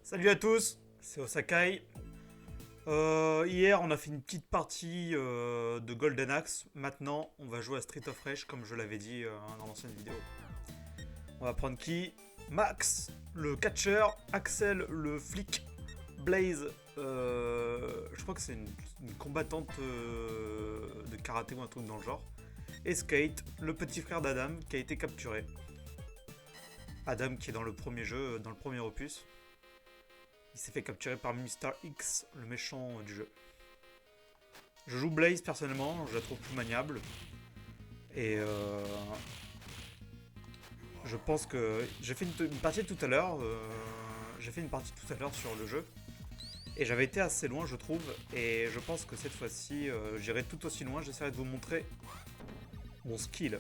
Salut à tous, c'est Osakai. Hier, on a fait une petite partie de Golden Axe. Maintenant, on va jouer à Street of Rage comme je l'avais dit dans l'ancienne vidéo. On va prendre qui? Max, le catcheur, Axel, le flic, Blaze, je crois que c'est une combattante de karaté ou un truc dans le genre, et Skate, le petit frère d'Adam qui a été capturé. Adam qui est dans le premier jeu, dans le premier opus. Il s'est fait capturer par Mister X, le méchant du jeu. Je joue Blaze personnellement, je la trouve plus maniable. Et je pense que j'ai fait une partie tout à l'heure. J'ai fait une partie tout à l'heure sur le jeu. Et j'avais été assez loin, je trouve. Et je pense que cette fois-ci, j'irai tout aussi loin. J'essaierai de vous montrer mon skill.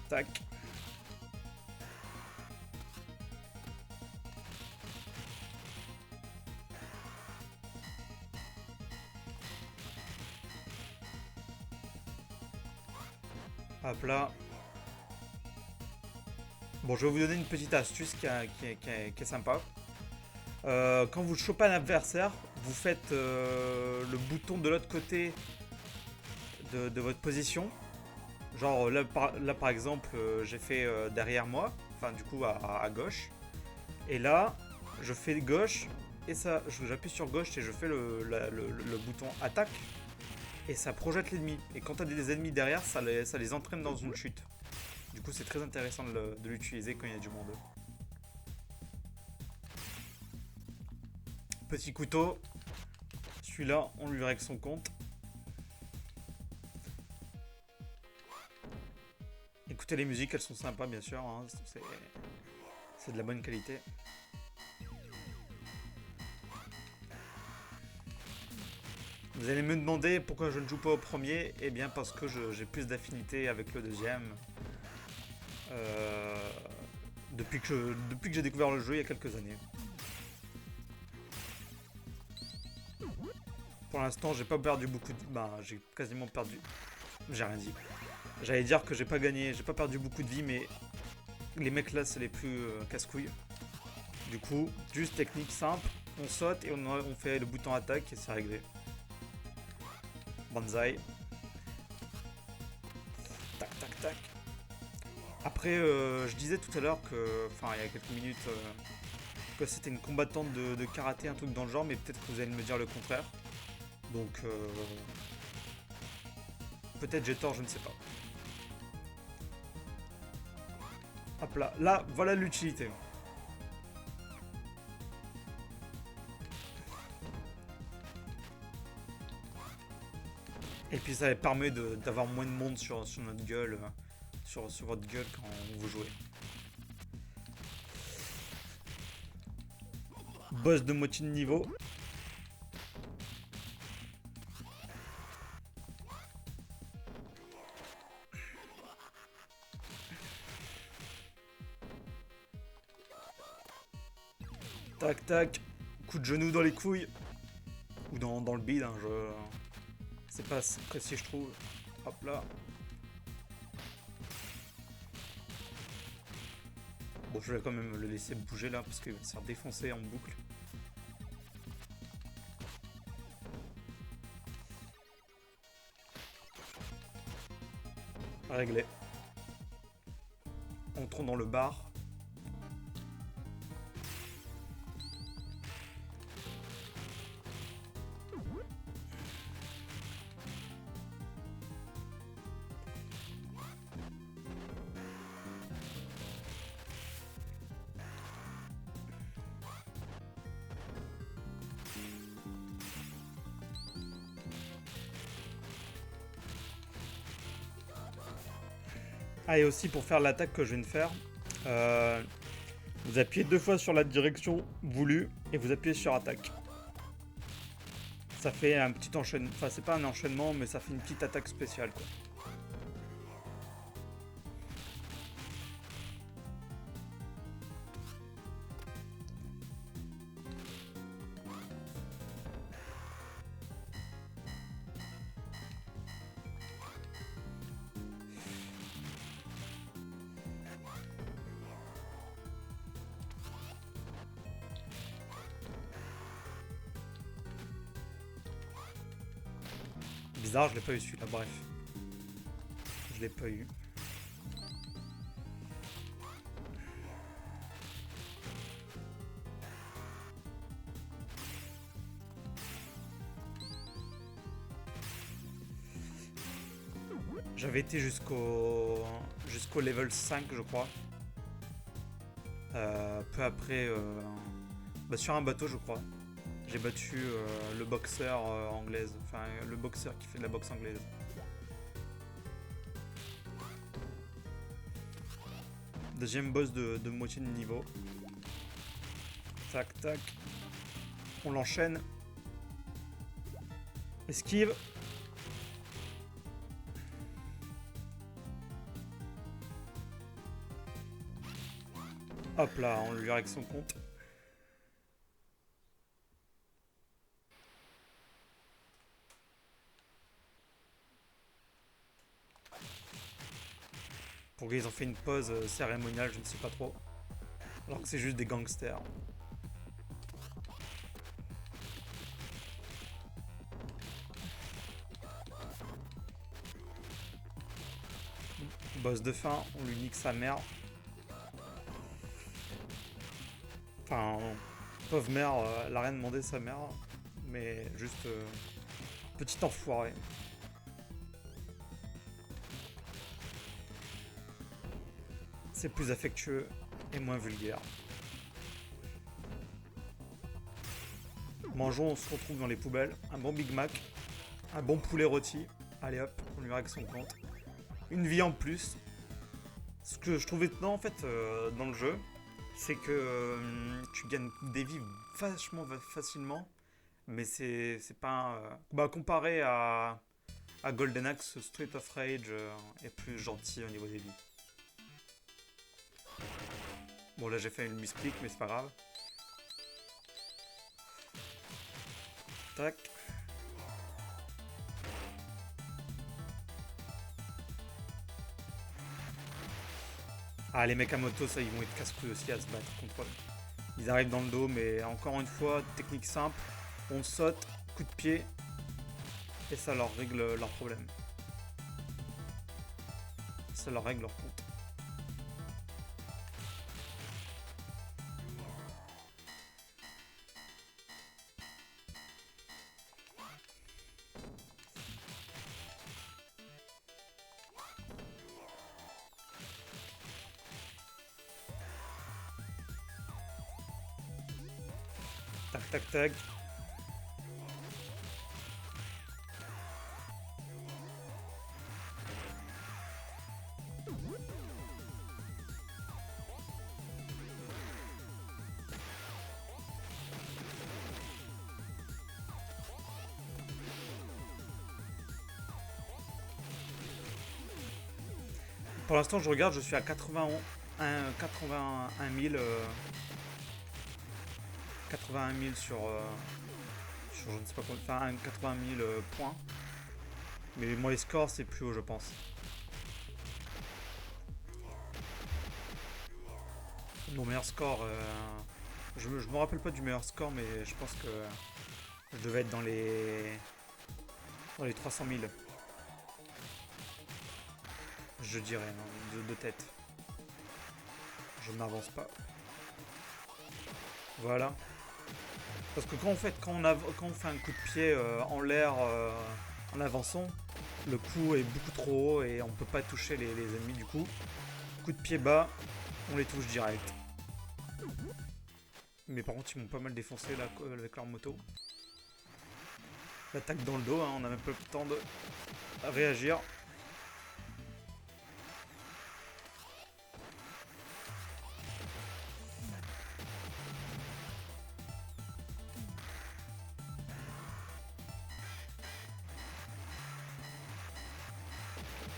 Tac. Hop là. Bon, je vais vous donner une petite astuce qui est sympa. Quand vous chopez un adversaire, vous faites le bouton de l'autre côté de votre position. Genre là par exemple, j'ai fait derrière moi, enfin du coup à gauche. Et là, je fais gauche et ça, j'appuie sur gauche et je fais le bouton attaque. Et ça projette l'ennemi. Et quand t'as des ennemis derrière, ça les entraîne dans une chute. Du coup, c'est très intéressant de l'utiliser quand il y a du monde. Petit couteau. Celui-là, on lui règle son compte. Écoutez les musiques, elles sont sympas bien sûr. Hein. C'est de la bonne qualité. Vous allez me demander pourquoi je ne joue pas au premier. Eh bien parce que j'ai plus d'affinité avec le deuxième. Euh, depuis que j'ai découvert le jeu il y a quelques années. Pour l'instant, j'ai pas perdu beaucoup de... Bah, j'ai quasiment perdu... J'ai rien dit. J'allais dire que j'ai pas gagné, j'ai pas perdu beaucoup de vie, mais les mecs là, c'est les plus casse-couilles. Du coup, juste technique simple, on saute et on fait le bouton attaque et c'est réglé. Banzai. Tac, tac, tac. Après, je disais tout à l'heure que... Enfin, il y a quelques minutes... que c'était une combattante de karaté, un truc dans le genre, mais peut-être que vous allez me dire le contraire. Donc... peut-être j'ai tort, je ne sais pas. Hop là, là, voilà l'utilité. Et puis ça permet d'avoir moins de monde sur notre gueule, sur votre gueule quand vous jouez. Boss de moitié de niveau. Tac tac. Coup de genou dans les couilles. Ou dans le bide, hein, c'est pas assez précis je trouve. Hop là. Bon, je vais quand même le laisser bouger là parce qu'il va se faire défoncer en boucle. Réglé. Entrons dans le bar. Ah, et aussi pour faire l'attaque que je viens de faire, vous appuyez 2 fois sur la direction voulue et vous appuyez sur attaque. Ça fait un petit enchaînement, enfin c'est pas un enchaînement mais ça fait une petite attaque spéciale quoi. bizarre, je l'ai pas eu celui-là, bref. Je l'ai pas eu. J'avais été jusqu'au level 5, je crois. Peu après, bah sur un bateau, je crois. J'ai battu le boxeur anglaise. Enfin, le boxeur qui fait de la boxe anglaise. Deuxième boss de moitié de niveau. Tac, tac. On l'enchaîne. Esquive. Hop là, on lui règle son compte. Pourquoi ils ont fait une pause cérémoniale, je ne sais pas trop. Alors que c'est juste des gangsters. Boss de fin, on lui nique sa mère. Enfin, pauvre mère, elle a rien demandé sa mère. Mais juste petit enfoiré. C'est plus affectueux et moins vulgaire. Mangeons, on se retrouve dans les poubelles. Un bon Big Mac, un bon poulet rôti. Allez hop, on lui règle son compte. Une vie en plus. Ce que je trouve étonnant en fait dans le jeu, c'est que tu gagnes des vies vachement facilement. Mais c'est pas... bah, comparé à Golden Axe, Street of Rage est plus gentil au niveau des vies. Bon là j'ai fait une misclick mais c'est pas grave. Tac. Ah les mecs à moto ça ils vont être casse-couilles aussi à se battre contre eux. Ils arrivent dans le dos mais encore une fois technique simple. On saute, coup de pied. Et ça leur règle leur problème. Ça leur règle leur compte. Tac, tac, tac. Pour l'instant, je regarde, je suis à 81 000, 81 000 sur je ne sais pas combien, enfin 80 000 points. Mais moi, les scores, c'est plus haut, je pense. Mon meilleur score, je me rappelle pas du meilleur score, mais je pense que je devais être dans les 300 000. Je dirais, non, de tête. Je n'avance pas. Voilà. Parce que quand on fait un coup de pied en l'air en avançant, le coup est beaucoup trop haut et on peut pas toucher les ennemis du coup. Coup de pied bas, on les touche direct. Mais par contre ils m'ont pas mal défoncé là avec leur moto. L'attaque dans le dos, hein, on a même pas le temps de réagir.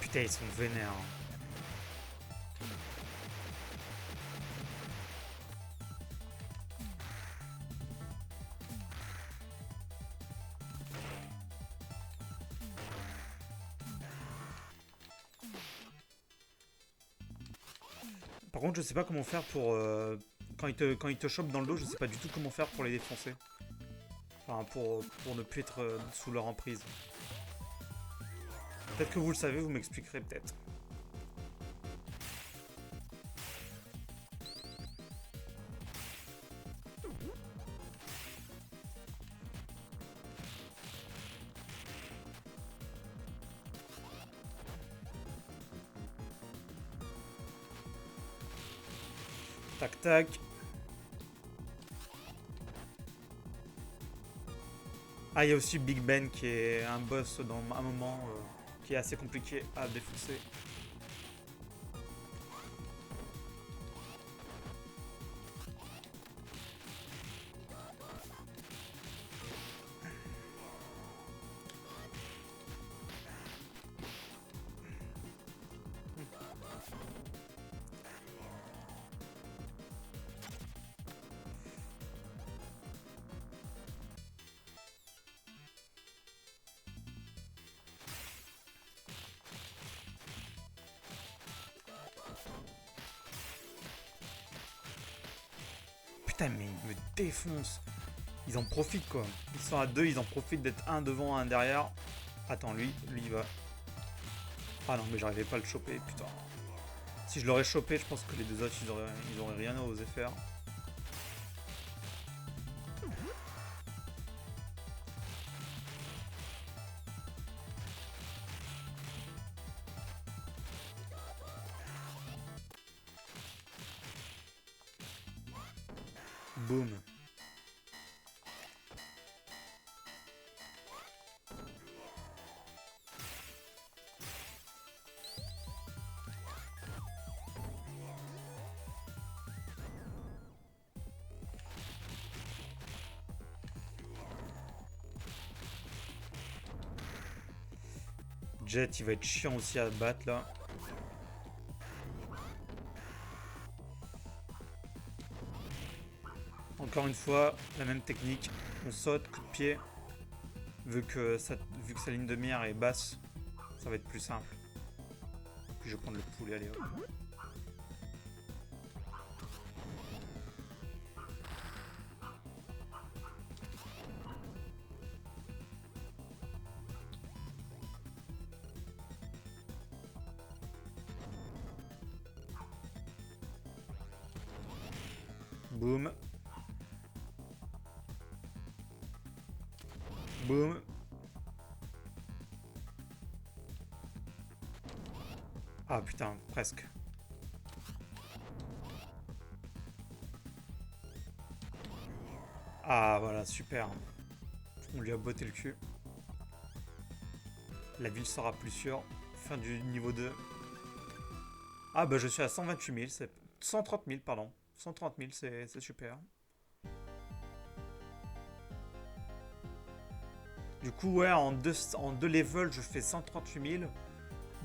Putain, ils sont vénères. Par contre, je sais pas comment faire pour... quand ils te chopent dans le dos, je sais pas du tout comment faire pour les défoncer. Enfin, pour ne plus être sous leur emprise. Peut-être que vous le savez, vous m'expliquerez peut-être. Tac tac. Ah, il y a aussi Big Ben qui est un boss dans un moment qui est assez compliqué à défoncer. Putain, mais ils me défoncent. Ils en profitent quoi. Ils sont à deux, ils en profitent d'être un devant, un derrière. Attends, lui il va. Ah non, mais j'arrivais pas à le choper, putain. Si je l'aurais chopé, je pense que les deux autres, ils auraient rien osé faire. Boum. Jet, il va être chiant aussi à battre là. Encore une fois, la même technique. On saute, coup de pied. Vu que sa ligne de mire est basse, ça va être plus simple. Puis je vais prendre le poulet, allez hop. Boum. Boum. Ah putain, presque. Ah voilà, super. On lui a botté le cul. La ville sera plus sûre. Fin du niveau 2. Ah bah je suis à 128 000, c'est 130 000 pardon. 130 000, c'est super. Du coup ouais, en deux levels je fais 138 000.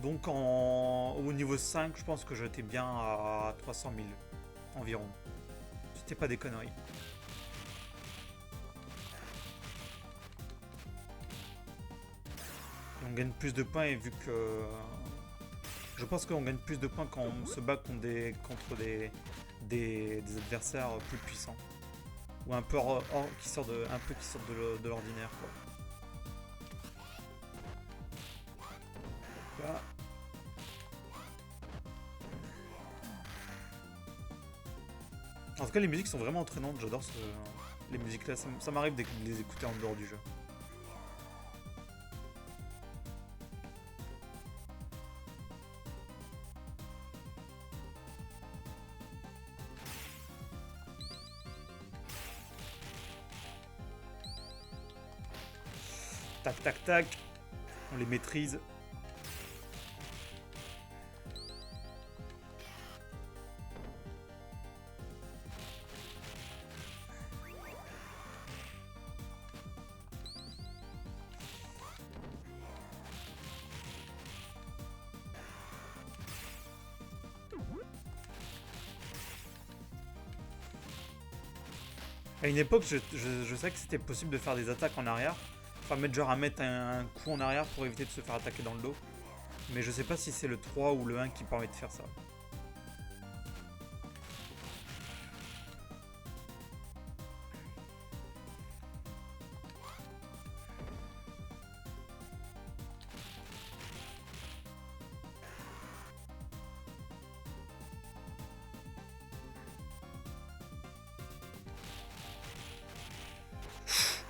Donc au niveau 5 je pense que j'étais bien à 300 000 environ. C'était pas des conneries. On gagne plus de points et vu que... Je pense qu'on gagne plus de points quand on se bat contre des adversaires plus puissants. Ou un peu qui sortent de l'ordinaire quoi. Là. En tout cas les musiques sont vraiment entraînantes, j'adore les musiques là, ça m'arrive de les écouter en dehors du jeu. Tac tac tac, on les maîtrise. À une époque, je sais que c'était possible de faire des attaques en arrière. Enfin, mettre genre à mettre un coup en arrière pour éviter de se faire attaquer dans le dos. Mais je sais pas si c'est le 3 ou le 1 qui permet de faire ça.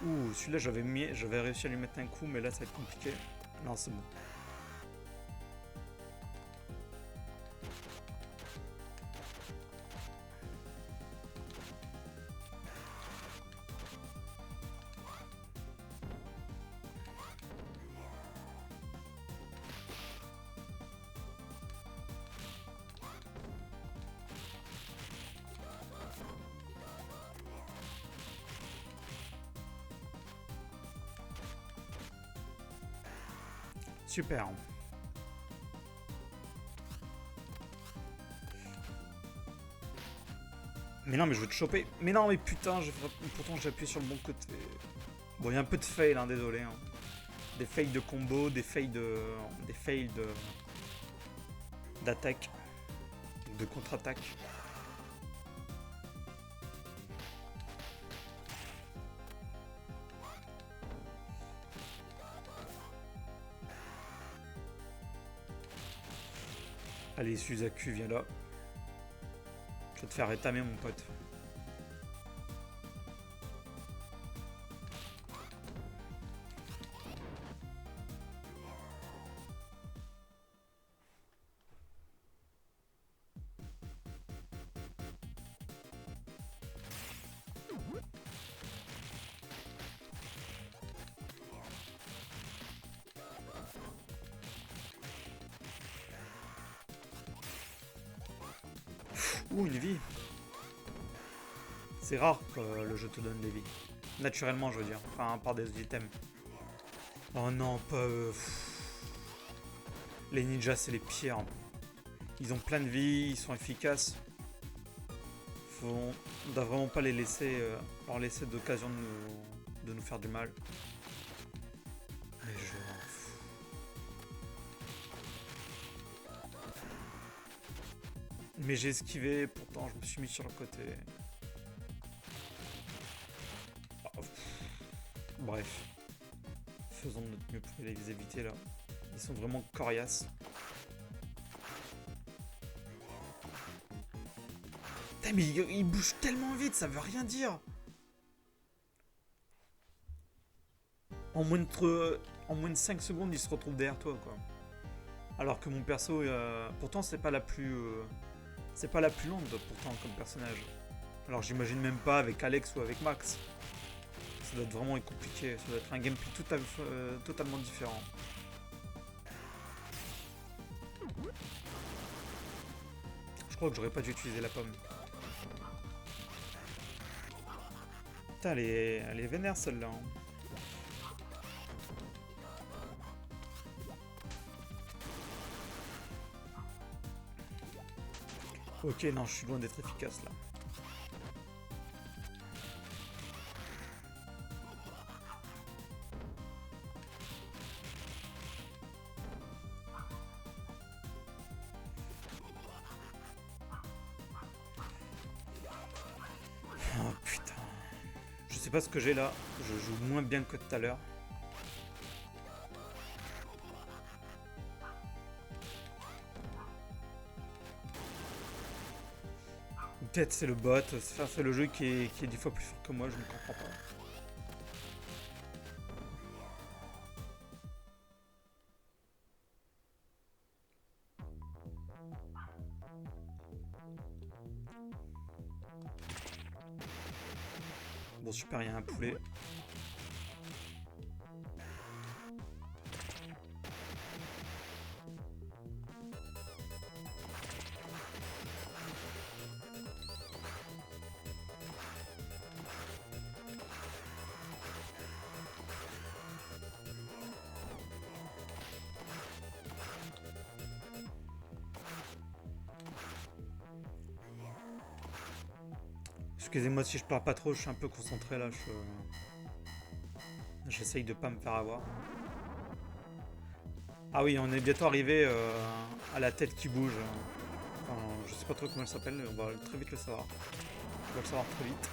Ouh, celui-là, j'avais réussi à lui mettre un coup, mais là, ça va être compliqué. Non, c'est bon. Super. Mais non, mais je veux te choper. Mais non, mais putain, pourtant j'ai appuyé sur le bon côté. Bon, il y a un peu de fail, hein, désolé. Hein. Des fails de combo, des fails d'attaque, de contre-attaque. Allez, Suzaku, viens là. Je vais te faire rétamer, mon pote. Ouh, une vie. C'est rare que le jeu te donne des vies. Naturellement, je veux dire. Enfin, par des items. Oh non, pas eux. Les ninjas, c'est les pires. Ils ont plein de vie, ils sont efficaces. On doit vraiment pas les laisser, leur laisser d'occasion de nous faire du mal. Mais Mais j'ai esquivé, pourtant je me suis mis sur le côté. Oh, bref. Faisons de notre mieux pour les éviter là. Ils sont vraiment coriaces. Putain, mais ils bougent tellement vite, ça veut rien dire. En moins de 5 secondes, ils se retrouvent derrière toi, quoi. Alors que mon perso, pourtant c'est pas la plus longue pourtant comme personnage. Alors j'imagine même pas avec Alex ou avec Max. Ça doit être vraiment compliqué, ça doit être un gameplay totalement différent. Je crois que j'aurais pas dû utiliser la pomme. Putain, elle est vénère celle-là. Hein. Ok, non, je suis loin d'être efficace là. Oh putain. Je sais pas ce que j'ai là. Je joue moins bien que tout à l'heure. Peut-être c'est le bot, c'est le jeu qui est 10 fois plus fort que moi, je ne comprends pas. Bon super, il y a un poulet. Excusez-moi si je parle pas trop, je suis un peu concentré là. J'essaye de pas me faire avoir. Ah oui, on est bientôt arrivé à la tête qui bouge. Enfin, je sais pas trop comment elle s'appelle, on va très vite le savoir. On va le savoir très vite.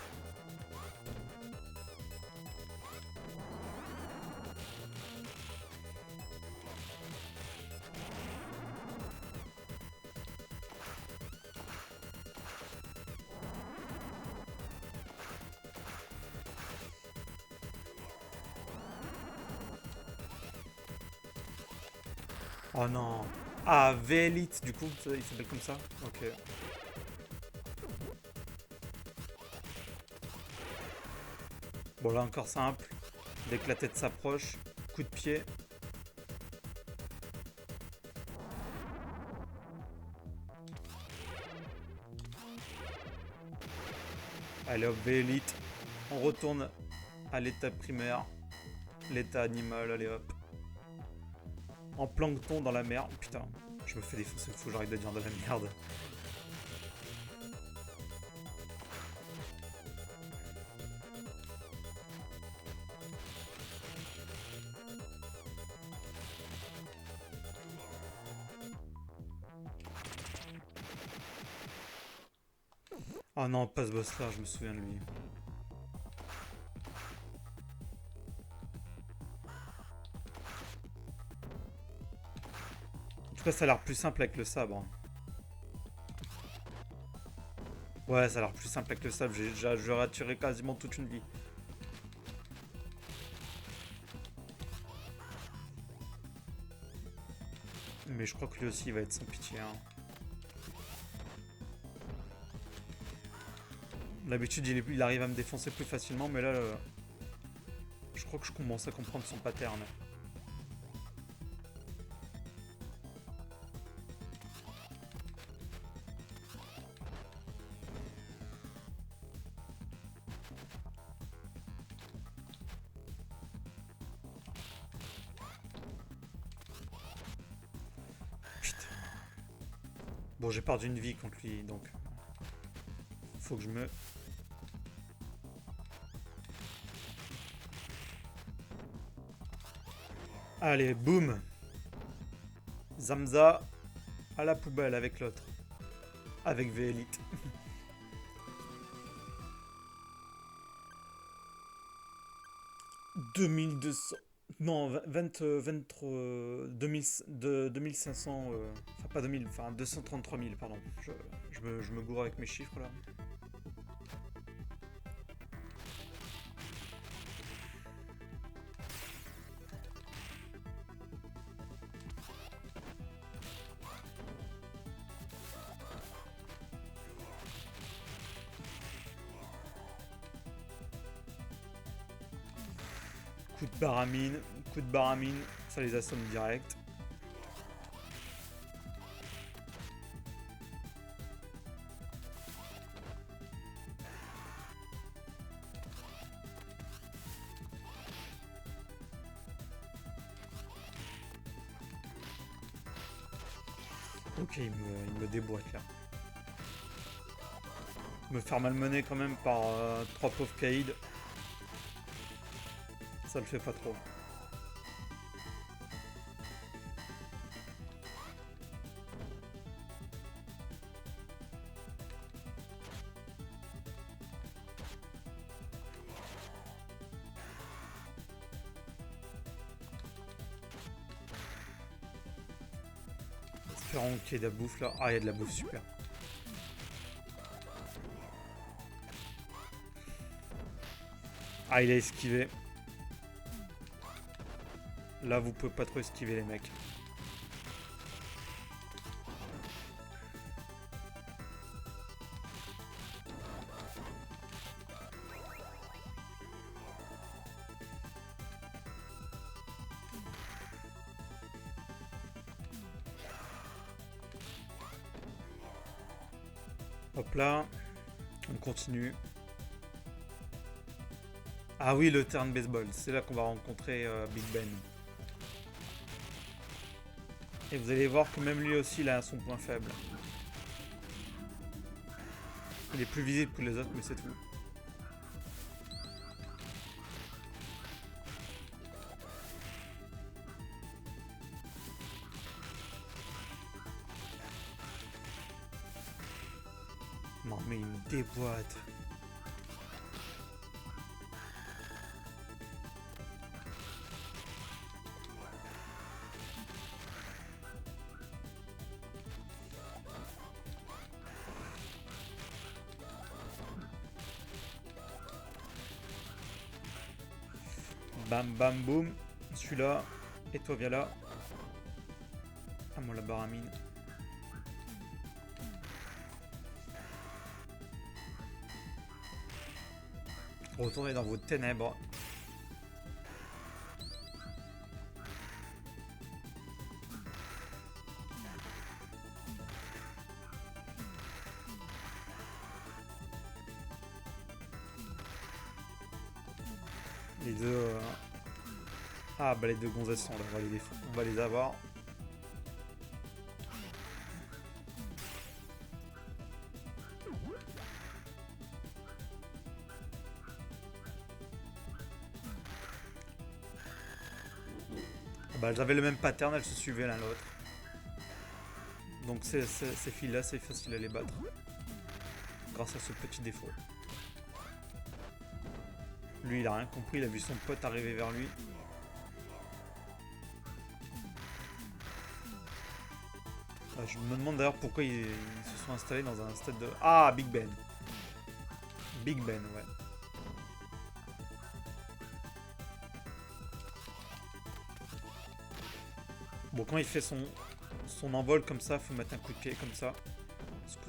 Oh non. Ah, V-Elite, du coup, il s'appelle comme ça. Ok. Bon, là encore simple. Dès que la tête s'approche, coup de pied. Allez hop, V-Elite. On retourne à l'état primaire. L'état animal, allez hop. En plancton dans la mer. Putain, je me fais défoncer, faut que j'arrête de dire de la merde. Oh non, pas ce boss là, je me souviens de lui. En tout cas, ça a l'air plus simple avec le sabre. Ouais, ça a l'air plus simple avec le sabre, j'aurais attiré quasiment toute une vie. Mais je crois que lui aussi il va être sans pitié. Hein. D'habitude il arrive à me défoncer plus facilement, mais là je crois que je commence à comprendre son pattern. Putain. Bon, j'ai perdu une vie contre lui, donc faut que je me... Allez, boum. Zamza à la poubelle avec l'autre. Avec V-Elite. « 2200... Non, 2500... enfin, pas 2000, enfin 233 000, pardon. Je me gourre avec mes chiffres, là. Coup de baramine, ça les assomme direct. Ok, il me déboîte là. Me faire malmener quand même par 3 pauvres caïds. Ça le fait pas trop. Espérons qu'il y ait de la bouffe là. Ah, il y a de la bouffe, super. Ah, il a esquivé. Là, vous pouvez pas trop esquiver les mecs. Hop là. On continue. Ah oui, le terrain de baseball. C'est là qu'on va rencontrer Big Ben. Et vous allez voir que même lui aussi, il a son point faible. Il est plus visible que les autres, mais c'est tout. Non, mais il me déboîte. Bam bam boum. Celui-là. Et toi viens là. la baramine. Retournez dans vos ténèbres. Les deux... Ah bah les deux gonzesses sont là, on va les avoir. Bah elles avaient le même pattern, elles se suivaient l'un l'autre. Donc ces filles-là, c'est facile à les battre. Grâce à ce petit défaut. Lui, il a rien compris, il a vu son pote arriver vers lui. Je me demande d'ailleurs pourquoi ils se sont installés dans un stade de... Ah, Big Ben. Big Ben, ouais. Bon, quand il fait son envol comme ça, faut mettre un coup de pied comme ça.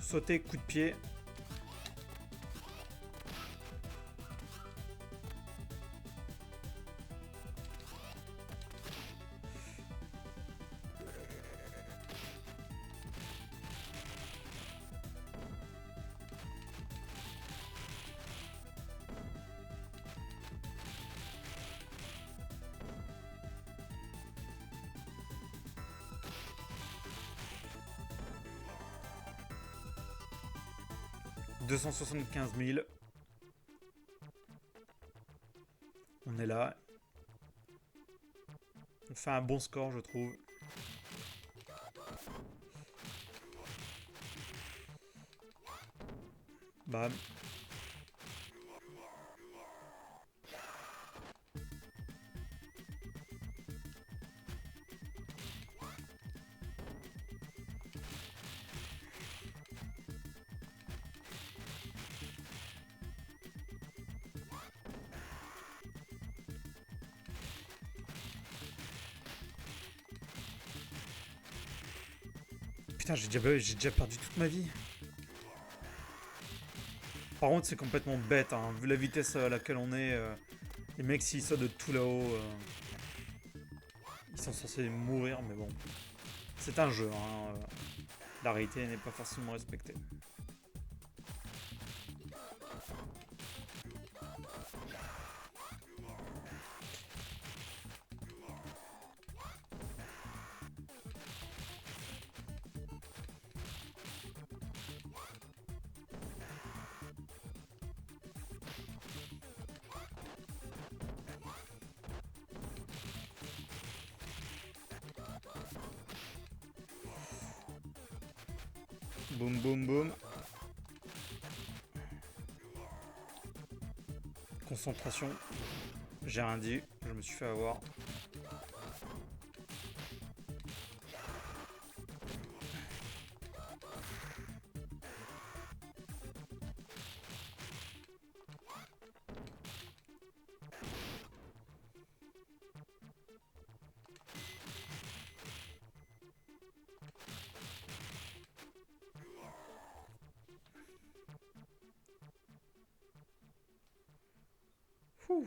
Sauter, coup de pied. « 275 000. » On est là. On fait un bon score, je trouve. Bam. Putain, j'ai déjà perdu toute ma vie. Par contre, c'est complètement bête, hein. Vu la vitesse à laquelle on est, les mecs, s'ils sautent de tout là-haut, ils sont censés mourir, mais bon. C'est un jeu, hein. La réalité n'est pas forcément respectée. Boum boum boum. Concentration. J'ai rien dit, je me suis fait avoir. Ouh.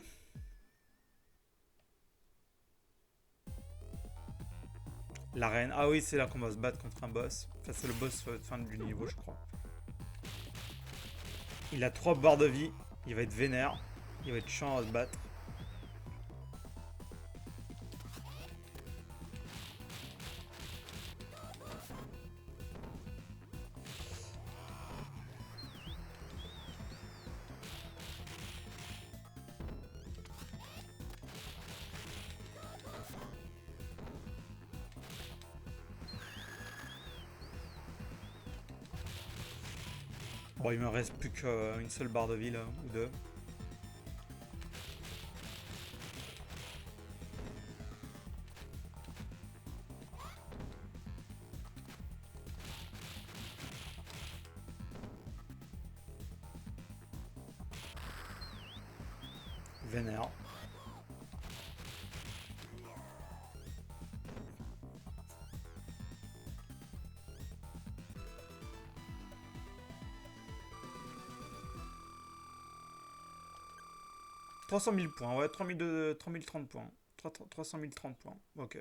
L'arène. Ah oui, c'est là qu'on va se battre contre un boss. Enfin, c'est le boss de fin du niveau, je crois. Il a 3 barres de vie. Il va être vénère. Il va être chiant à se battre. Bon, il me reste plus qu'une seule barre de vie là, ou deux. Vénère. 300 000 points, ouais, 3030 points. 300 030 points, ok.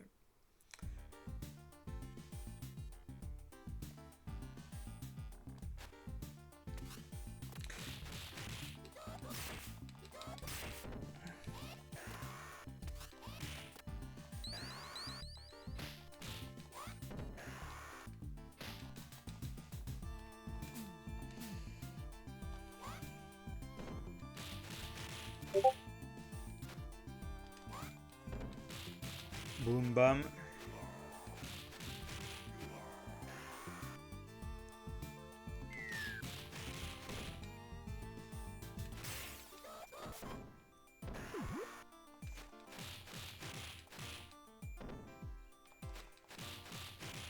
Boum bam.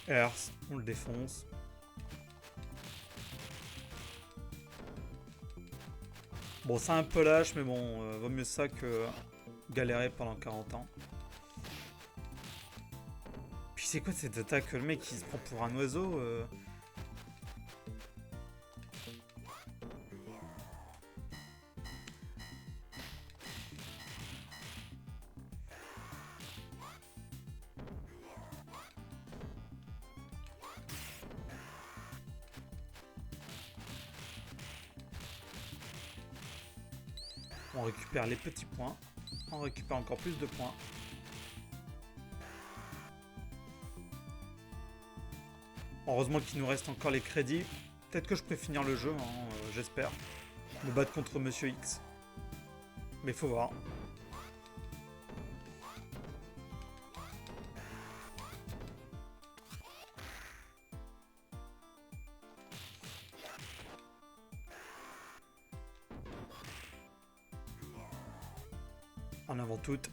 Earth, on le défonce. Bon, c'est un peu lâche, mais bon, vaut mieux ça que galérer pendant 40 ans. Puis c'est quoi cette attaque? Le mec, il se prend pour un oiseau On récupère les petits points. On récupère encore plus de points. Heureusement qu'il nous reste encore les crédits. Peut-être que je peux finir le jeu, hein, j'espère. Me battre contre Monsieur X. Mais faut voir. En avant toute.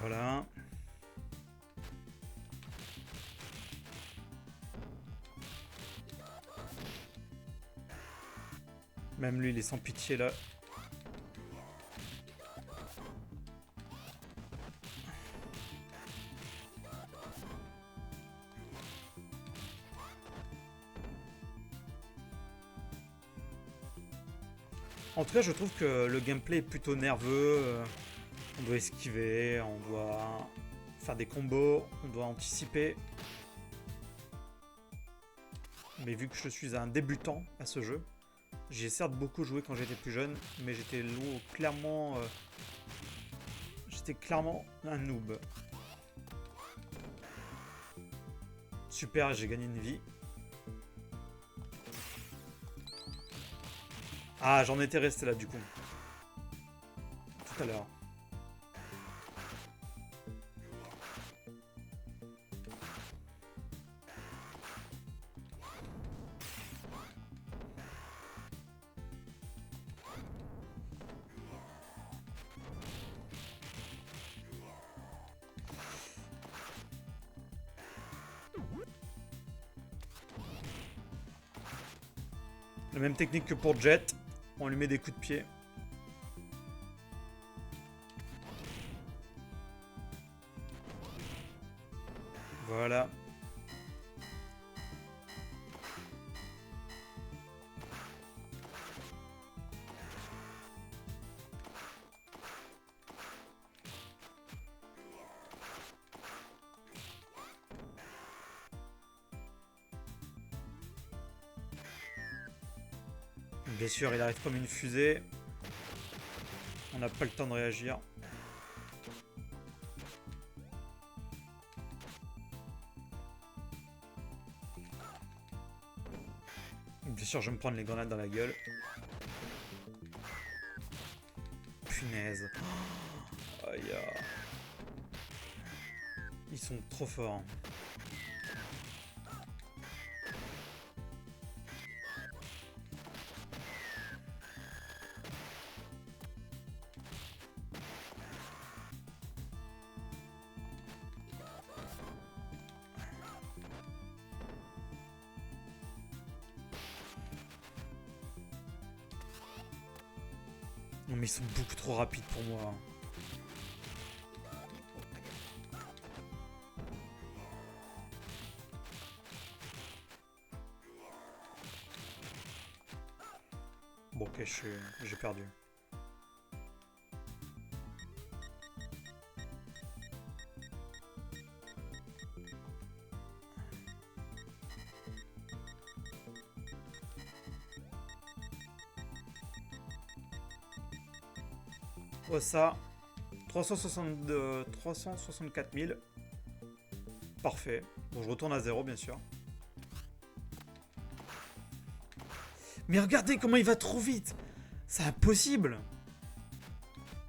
Voilà. Même lui, il est sans pitié là. En tout cas, je trouve que le gameplay est plutôt nerveux. On doit esquiver, on doit faire des combos, on doit anticiper. Mais vu que je suis un débutant à ce jeu, j'ai certes beaucoup joué quand j'étais plus jeune, mais j'étais clairement un noob. Super, j'ai gagné une vie. Ah, j'en étais resté là du coup. Tout à l'heure. La même technique que pour Jet, on lui met des coups de pied. Voilà. Bien sûr, il arrive comme une fusée. On n'a pas le temps de réagir. Bien sûr, je vais me prendre les grenades dans la gueule. Punaise. Aïe. Ils sont trop forts. Non mais ils sont beaucoup trop rapides pour moi. Bon ok, j'ai perdu. Oh ça, 364 000. Parfait. Bon, je retourne à 0, bien sûr. Mais regardez comment il va trop vite. C'est impossible.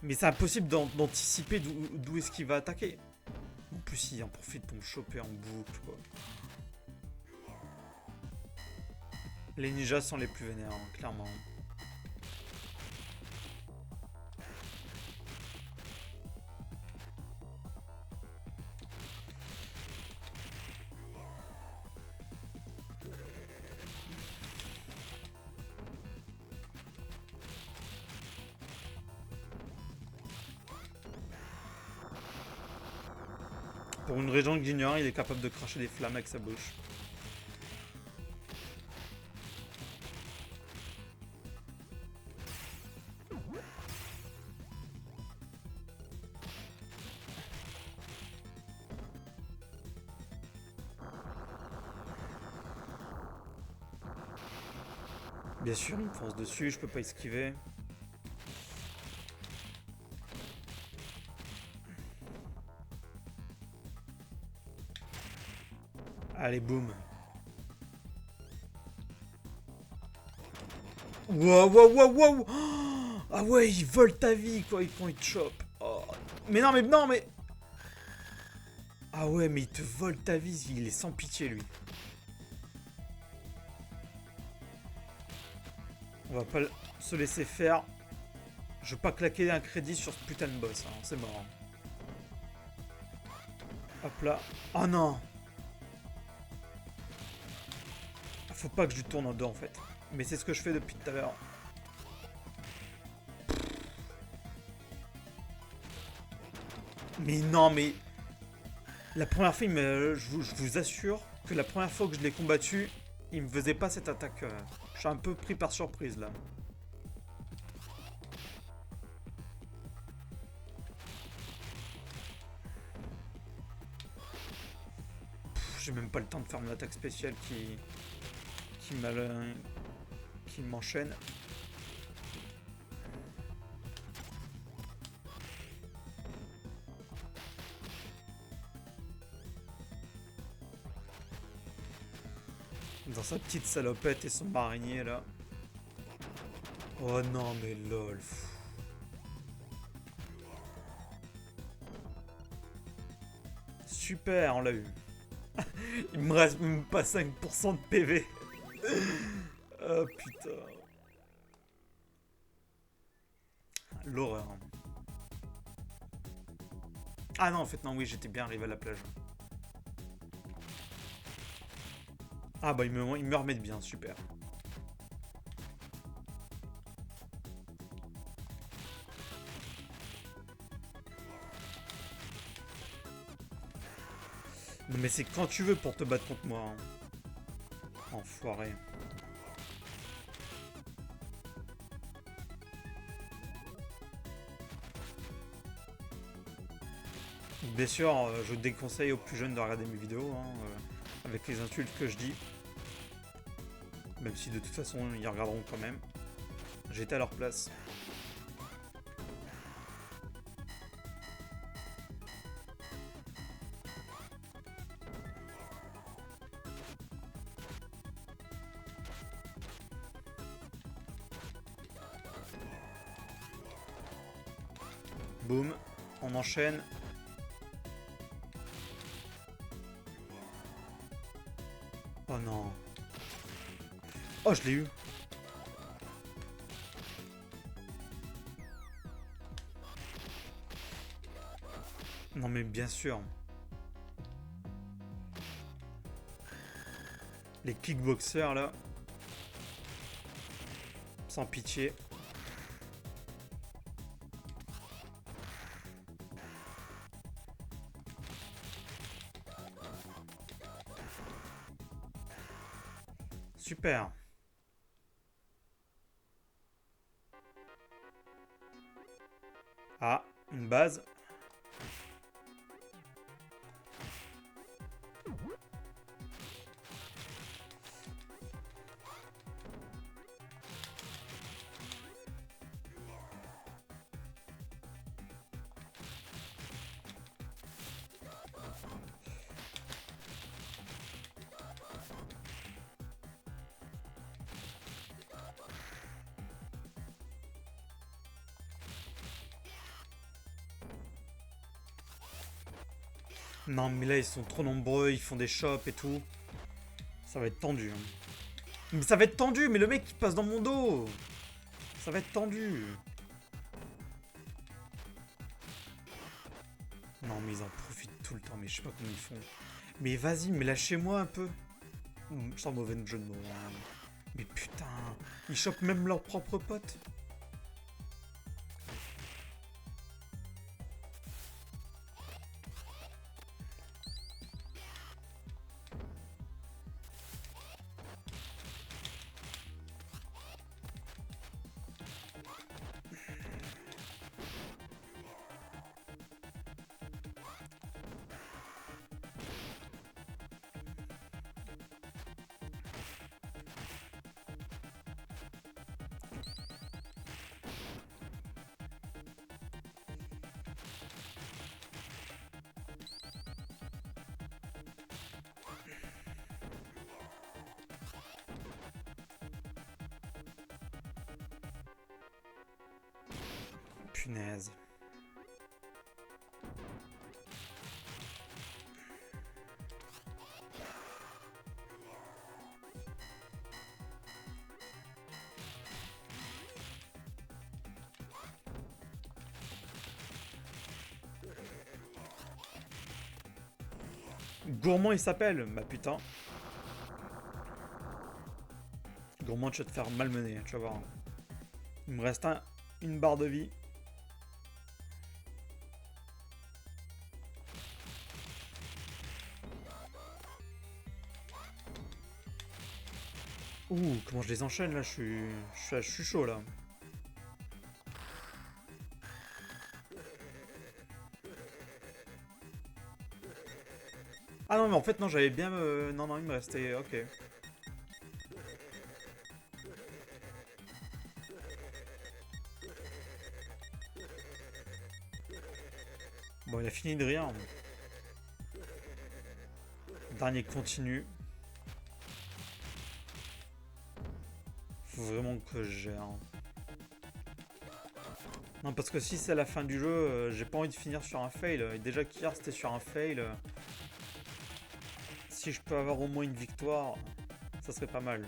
Mais c'est impossible d'anticiper d'où est-ce qu'il va attaquer. En plus, il en profite pour me choper en boucle, quoi. Les ninjas sont les plus vénères, hein, clairement. Pour une région que j'ignore, il est capable de cracher des flammes avec sa bouche. Bien sûr, il me fonce dessus, je peux pas esquiver. Allez, boum. Wow, wow, wow, wow. Ah ouais, il vole ta vie, quoi, quand il te chope. Oh. Mais non, mais non, mais... Ah ouais, mais il te vole ta vie, il est sans pitié, lui. On va pas se laisser faire. Je veux pas claquer un crédit sur ce putain de boss, hein, c'est marrant. Hop là. Oh non. Faut pas que je lui tourne en deux, en fait. Mais c'est ce que je fais depuis tout à l'heure. Mais non, mais... La première fois, je vous assure que la première fois que je l'ai combattu, il me faisait pas cette attaque. Je suis un peu pris par surprise, là. J'ai même pas le temps de faire mon attaque spéciale qui m'enchaîne. Dans sa petite salopette et son marinier là. Oh non mais lol. Super, on l'a eu. Il me reste même pas 5% de PV. Oh putain. L'horreur. Ah non, en fait non, oui, j'étais bien arrivé à la plage. Ah bah il me remet de bien, super. Non mais c'est quand tu veux pour te battre contre moi. Hein. Enfoiré. Bien sûr, je déconseille aux plus jeunes de regarder mes vidéos, hein, avec les insultes que je dis. Même si de toute façon, ils regarderont quand même. J'étais à leur place. Boum, on enchaîne. Oh non. Oh, je l'ai eu. Non mais bien sûr. Les kickboxers là. Sans pitié. Super. Ah, une base. Non, mais là, ils sont trop nombreux, ils font des shops et tout. Ça va être tendu. Hein. Mais ça va être tendu, mais le mec qui passe dans mon dos. Ça va être tendu. Non, mais ils en profitent tout le temps, mais je sais pas comment ils font. Mais vas-y, mais lâchez-moi un peu. Sans mauvais jeu de mots. Hein. Mais putain, ils chopent même leurs propres potes. Punaise. Gourmand il s'appelle. Bah putain. Gourmand, tu vas te faire malmener, tu vas voir. Il me reste une barre de vie. Ouh, comment je les enchaîne là, je suis chaud là. Ah non, mais en fait, non, j'avais bien... Non, non, il me restait... Ok. Bon, il a fini de rire. Dernier continu. Faut vraiment que je gère. Non, parce que si c'est la fin du jeu, j'ai pas envie de finir sur un fail. Et déjà qu'hier, c'était sur un fail. Si je peux avoir au moins une victoire, ça serait pas mal.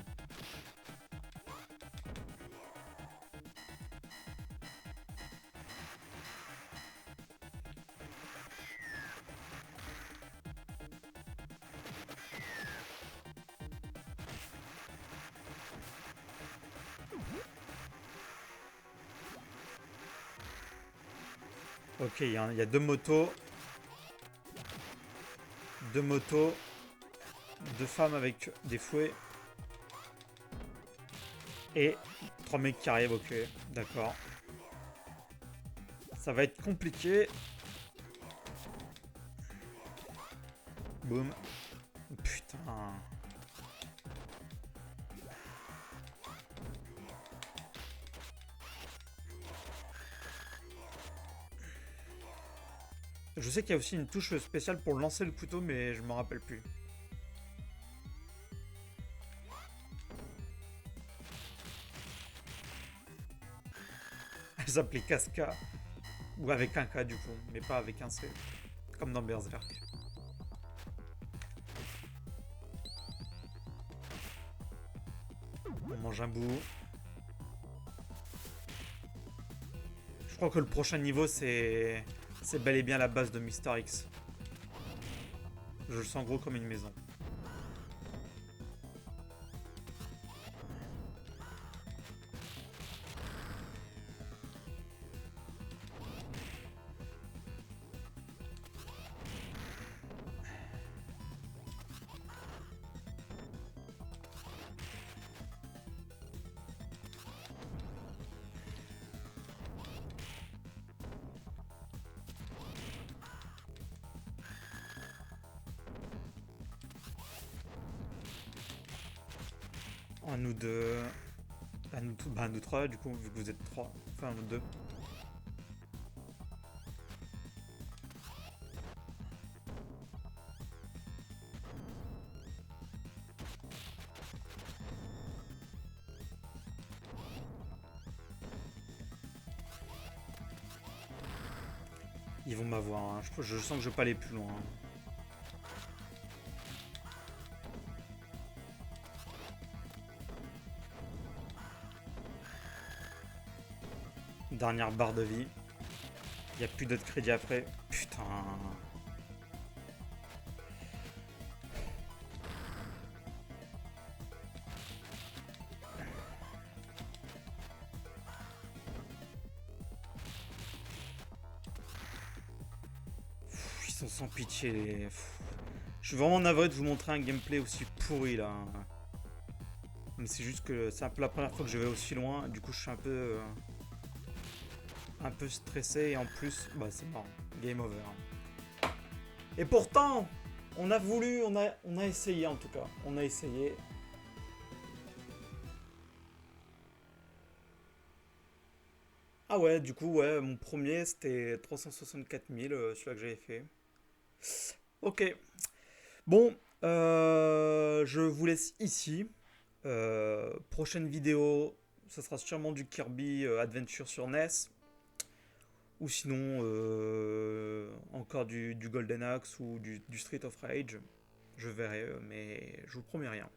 Ok, il y a deux motos. Deux motos. Deux femmes avec des fouets. Et trois mecs qui arrivent, ok. D'accord. Ça va être compliqué. Boum. Putain. Je sais qu'il y a aussi une touche spéciale pour lancer le couteau, mais je me rappelle plus. Elle s'appelait Casca. Ou avec un K du coup, mais pas avec un C. Comme dans Berserk. On mange un bout. Je crois que le prochain niveau, c'est bel et bien la base de Mister X. Je le sens gros comme une maison. À nous deux. À nous trois, du coup, vu que vous êtes trois. Enfin, vous deux. Ils vont m'avoir, hein. Je sens que je vais pas aller plus loin, hein. Dernière barre de vie. Il n'y a plus d'autres crédits après. Putain. Ils sont sans pitié. Je suis vraiment navré de vous montrer un gameplay aussi pourri là. Mais c'est juste que c'est un peu la première fois que je vais aussi loin. Du coup, je suis un peu stressé. Et en plus, bah c'est mort. Game over. Et pourtant, on a voulu, on a essayé en tout cas. On a essayé. Ah ouais, du coup, ouais, mon premier c'était 364 000, celui-là que j'avais fait. Ok. Bon, je vous laisse ici. Prochaine vidéo, ça sera sûrement du Kirby Adventure sur NES. Ou sinon, encore du Golden Axe ou du Street of Rage. Je verrai, mais je vous promets rien.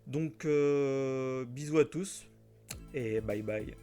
Donc, bisous à tous et bye bye.